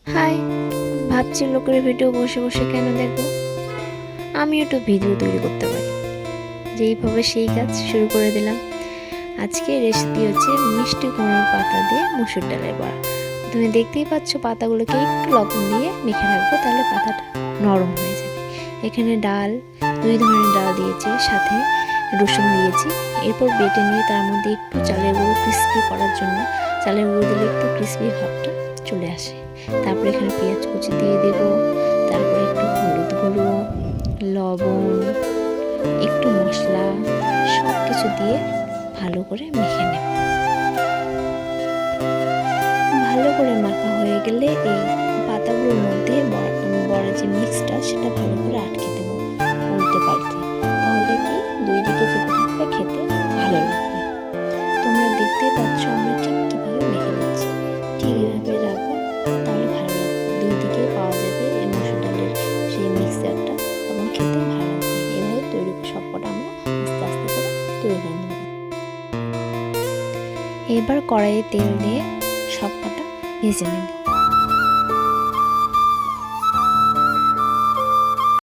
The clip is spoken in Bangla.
হাই, ভাবছি লোকের ভিডিও বসে বসে কেন দেখবো, আমিও তো ভিডিও তৈরি করতে পারি। যেইভাবে সেই কাজ শুরু করে দিলাম। আজকে রেসিপি হচ্ছে মিষ্টি কুমড়োর পাতা দিয়ে মসুর ডালের বড়া। তুমি দেখতেই পাচ্ছ পাতাগুলোকে একটু লবণ দিয়ে মেখে রাখবো, তাহলে পাতাটা নরম হয়ে যাবে। এখানে ডাল, 2 ধরনের ডাল দিয়েছি, সাথে রসুন দিয়েছি। এরপর বেটে নিয়ে তার মধ্যে একটু চালের গুঁড়ো ক্রিস্পি করার জন্য, চালের গুঁড়ো দিলে একটু ক্রিস্পি ভাবটা চলে আসে। তারপরে এখানে পেঁয়াজ কুচি দিয়ে দেব, তারপরে একটু হলুদ গুঁড়ো, লবণ, একটু মশলা, সব কিছু দিয়ে ভালো করে মেখে নেব। ভালো করে মাখা হয়ে গেলে এই পাতাগুলোর মধ্যে বড়া যে মিক্সটা সেটা ভালো করে আটকে দেবো উল্টে পাল্টে। তাহলে কি 2 দিকে যেতে থাকবে, খেতে ভালো লাগবে। তোমরা দেখতেই পাচ্ছ আমরা ঠিক কীভাবে মেখে নিচ্ছি। ঠিক এভাবে রাখবো, তাহলে ভালো লাগবে। 2 দিকে পাওয়া যাবে এই মসুর ডালের সেই মিক্সচারটা, এবং খেতে ভালো লাগবে। এভাবে তৈরি সবকটা আমরা আস্তে আস্তে করে তৈরি করে নেব। এবার কড়াইয়ে তেল দিয়ে সবকটা ভেজে নেব।